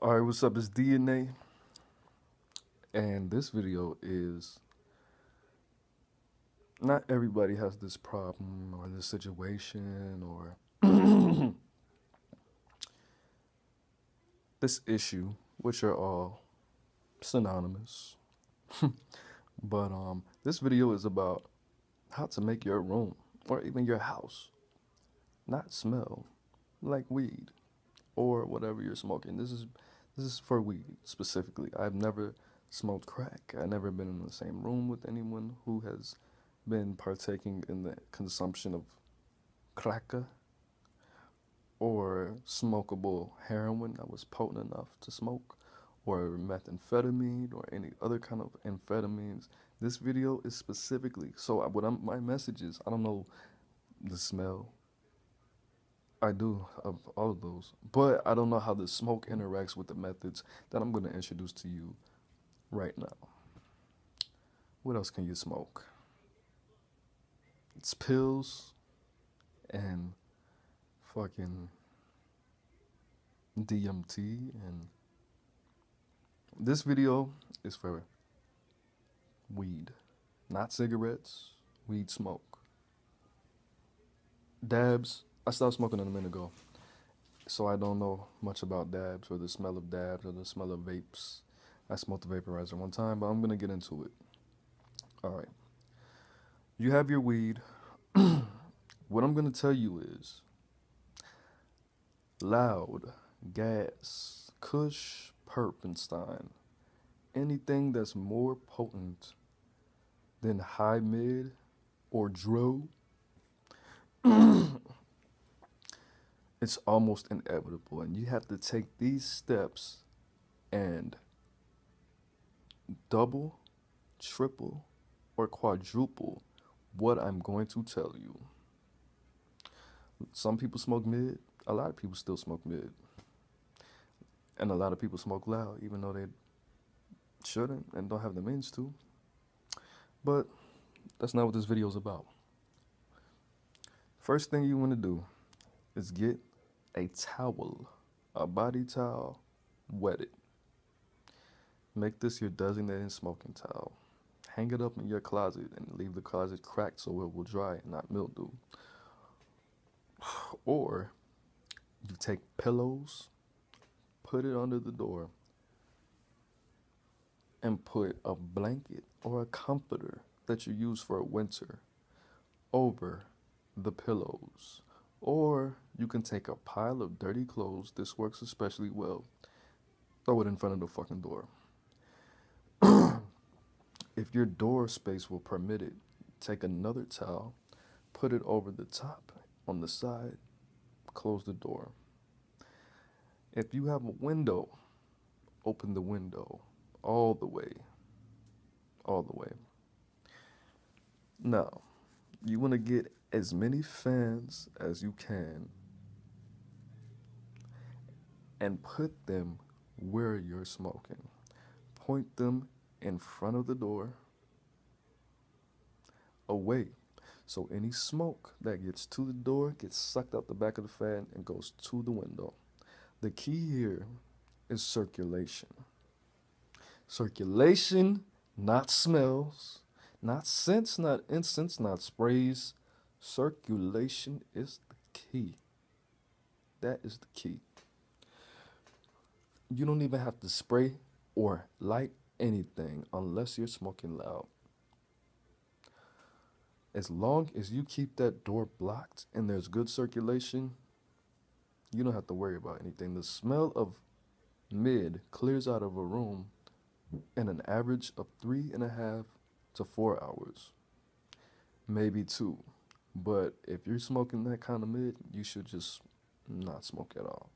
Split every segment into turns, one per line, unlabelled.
Alright, what's up? It's DNA, and this video is not everybody has this problem or this situation or this issue, which are all synonymous. But this video is about how to make your room or even your house not smell like weed or whatever you're smoking. This is for weed specifically. I've never smoked crack. I've never been in the same room with anyone who has been partaking in the consumption of cracker or smokable heroin that was potent enough to smoke, or methamphetamine or any other kind of amphetamines. This video is specifically, so my message is, I don't know the smell. I do of all of those, but I don't know how the smoke interacts with the methods that I'm going to introduce to you right now. What else can you smoke? It's pills and fucking DMT, and this video is for weed, not cigarettes, weed smoke. Dabs, I stopped smoking a minute ago, so I don't know much about dabs or the smell of dabs or the smell of vapes. I smoked a vaporizer one time, but I'm going to get into it. All right. You have your weed. What I'm going to tell you is loud, gas, kush, perpenstein, anything that's more potent than high mid or dro, it's almost inevitable, and you have to take these steps and double, triple, or quadruple what I'm going to tell you. Some people smoke mid, a lot of people still smoke mid, and a lot of people smoke loud, even though they shouldn't and don't have the means to. But that's not what this video is about. First thing you want to do is get a towel, a body towel, wet it. Make this your designated smoking towel. Hang it up in your closet and leave the closet cracked so it will dry and not mildew. Or you take pillows, put it under the door, and put a blanket or a comforter that you use for winter over the pillows. Or you can take a pile of dirty clothes, this works especially well, throw it in front of the fucking door. If your door space will permit it, take another towel, put it over the top on the side, close the door. If you have a window, open the window all the way. Now, you want to get as many fans as you can and put them where you're smoking. Point them in front of the door, away, so any smoke that gets to the door gets sucked out the back of the fan and goes to the window. The key here is circulation. Circulation, not smells, not scents, not incense, not sprays. Circulation is the key. That is the key. You don't even have to spray or light anything unless you're smoking loud. As long as you keep that door blocked and there's good circulation, you don't have to worry about anything. The smell of mid clears out of a room in an average of 3.5 to 4 hours, maybe 2. But if you're smoking that kind of mid, you should just not smoke at all.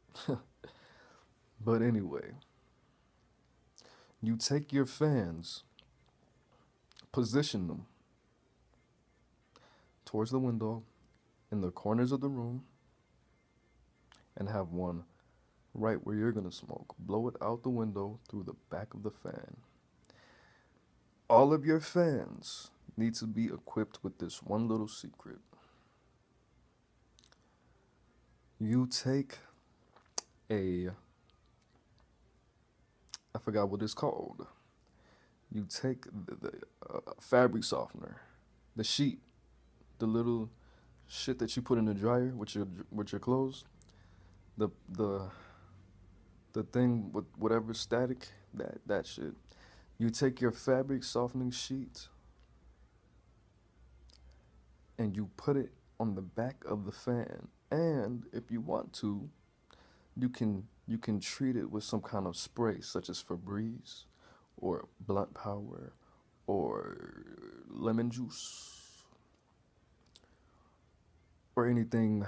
But anyway, you take your fans, position them towards the window in the corners of the room, and have one right where you're going to smoke. Blow it out the window through the back of the fan. All of your fans need to be equipped with this one little secret. You take a I forgot what it's called. You take the fabric softener, the sheet, the little shit that you put in the dryer with your clothes, the the the thing with whatever static, that shit. You take your fabric softening sheet and you put it on the back of the fan. And if you want to, you can treat it with some kind of spray such as Febreze or blunt power or lemon juice or anything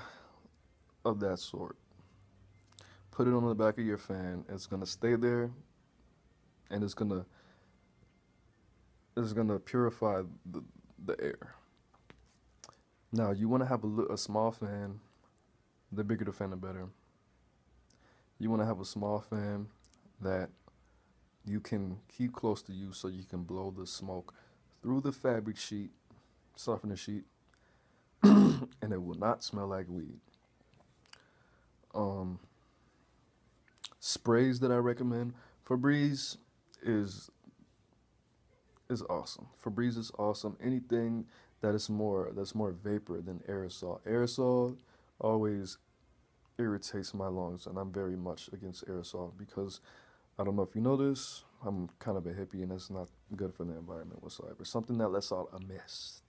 of that sort. Put it on the back of your fan. It's gonna stay there, and it's gonna purify the air. Now you want to have a small fan. The bigger the fan, the better. You want to have a small fan that you can keep close to you so you can blow the smoke through the fabric sheet, softener sheet, and it will not smell like weed. Um, Sprays that I recommend, Febreze is is awesome. Febreze is awesome. Anything that's more vapor than aerosol. Aerosol always irritates my lungs, and I'm very much against aerosol because I don't know if you know this. I'm kind of a hippie, and it's not good for the environment whatsoever. Something that lets out a mist.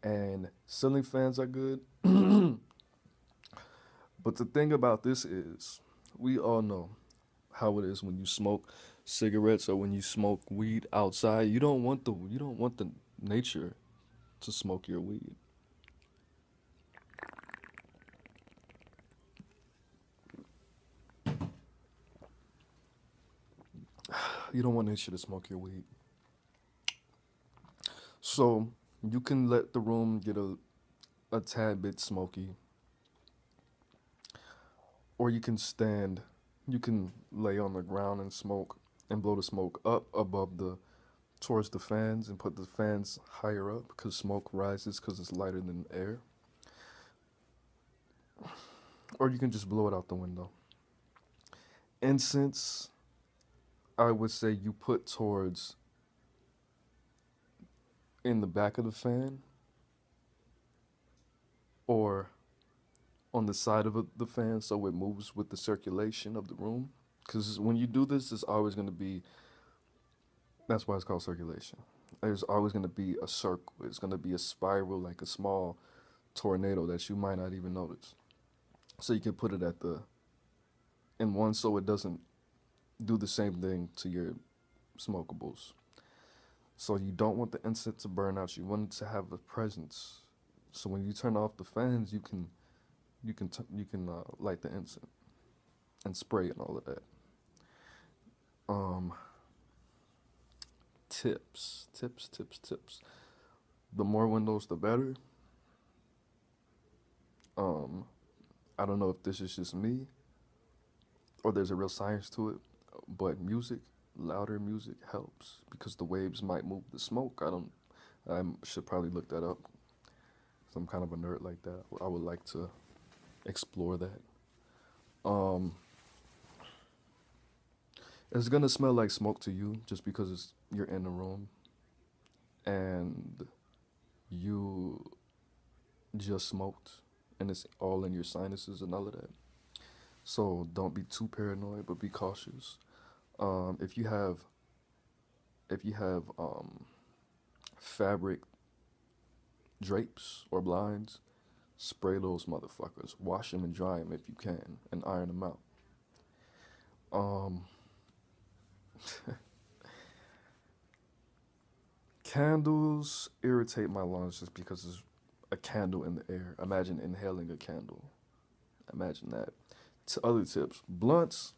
And ceiling fans are good. But the thing about this is, we all know how it is when you smoke cigarettes or when you smoke weed outside. You don't want the nature to smoke your weed. You don't want nature to smoke your weed. So you can let the room get a tad bit smoky, or you can lay on the ground and smoke and blow the smoke up above towards the fans and put the fans higher up because smoke rises because it's lighter than air. Or you can just blow it out the window. Incense, I would say you put towards in the back of the fan or on the side of the fan so it moves with the circulation of the room. Because when you do this, it's always going to be, that's why it's called circulation. There's always going to be a circle. It's going to be a spiral, like a small tornado that you might not even notice. So you can put it in one so it doesn't do the same thing to your smokables. So you don't want the incense to burn out. You want it to have a presence. So when you turn off the fans, you can light the incense and spray and all of that. Tips. The more windows, the better. I don't know if this is just me or there's a real science to it, but louder music helps because the waves might move the smoke. I should probably look that up. I'm kind of a nerd like that. I would like to explore that. It's gonna smell like smoke to you just because you're in the room and you just smoked and it's all in your sinuses and all of that. So don't be too paranoid, but be cautious. If you have fabric drapes or blinds, spray those motherfuckers. Wash them and dry them if you can, and iron them out. Candles irritate my lungs just because there's a candle in the air. Imagine inhaling a candle. Imagine that. Other tips. Blunts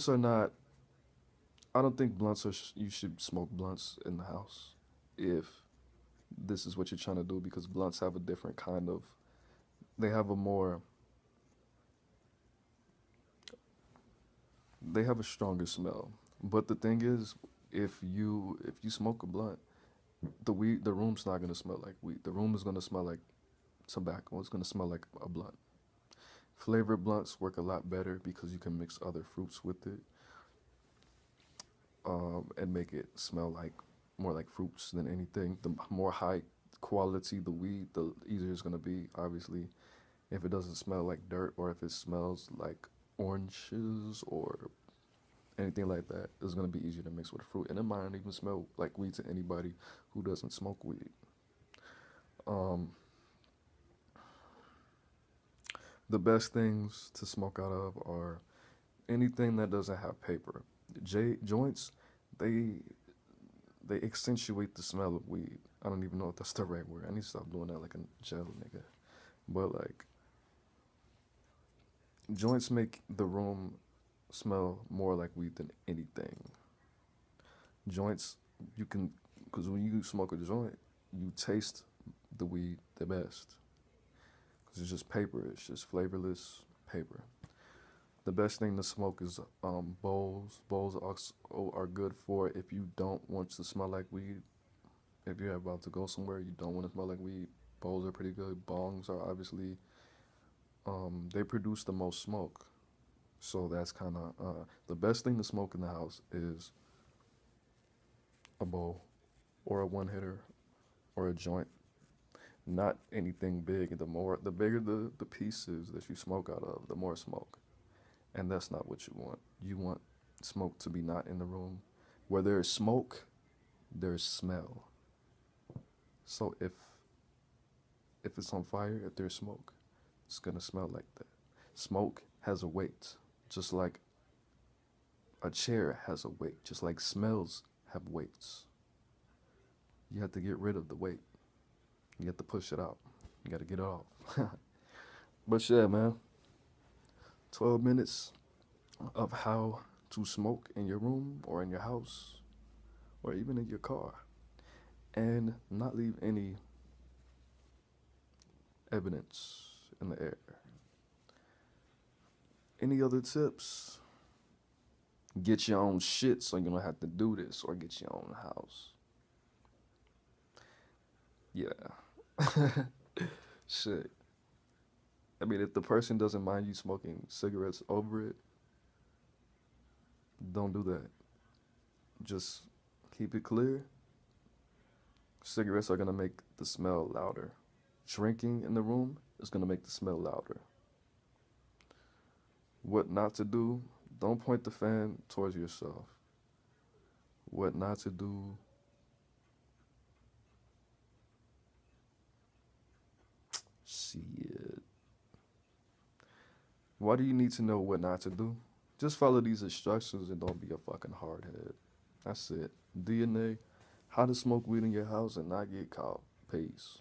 are not, I don't think you should smoke blunts in the house if this is what you're trying to do, because blunts have a different kind of, they have a stronger smell. But the thing is, if you smoke a blunt, the room's not gonna smell like weed. The room is gonna smell like tobacco. It's gonna smell like a blunt. Flavored blunts work a lot better because you can mix other fruits with it, and make it smell like more like fruits than anything. The more high quality the weed, the easier it's gonna be. Obviously, if it doesn't smell like dirt or if it smells like oranges or anything like that, it's gonna be easier to mix with fruit, and it might not even smell like weed to anybody who doesn't smoke weed. Um, the best things to smoke out of are anything that doesn't have paper. Joints, they they accentuate the smell of weed. I don't even know if that's the right word. I need to stop doing that like a jail nigga. But like joints make the room smell more like weed than anything. Joints, you can, because when you smoke a joint, you taste the weed the best. Because it's just paper. It's just flavorless paper. The best thing to smoke is bowls. Bowls are good for if you don't want to smell like weed. If you're about to go somewhere, you don't want to smell like weed. Bowls are pretty good. Bongs are obviously, they produce the most smoke. So that's kind of, the best thing to smoke in the house is a bowl or a one hitter or a joint. Not anything big. The bigger the pieces that you smoke out of, the more smoke. And that's not what you want. You want smoke to be not in the room. Where there is smoke, there's smell. So if it's on fire, if there's smoke, it's gonna smell like that. Smoke has a weight, just like a chair has a weight, just like smells have weights. You have to get rid of the weight. You have to push it out. You got to get it off. But yeah, man. 12 minutes of how to smoke in your room or in your house or even in your car and not leave any evidence in the air. Any other tips? Get your own shit so you don't have to do this, or get your own house. Yeah. Shit. I mean, if the person doesn't mind you smoking cigarettes over it, don't do that. Just keep it clear. Cigarettes are going to make the smell louder. Drinking in the room is going to make the smell louder. What not to do, don't point the fan towards yourself. What not to do, shit. Why do you need to know what not to do? Just follow these instructions and don't be a fucking hardhead. That's it. DNA, how to smoke weed in your house and not get caught. Peace.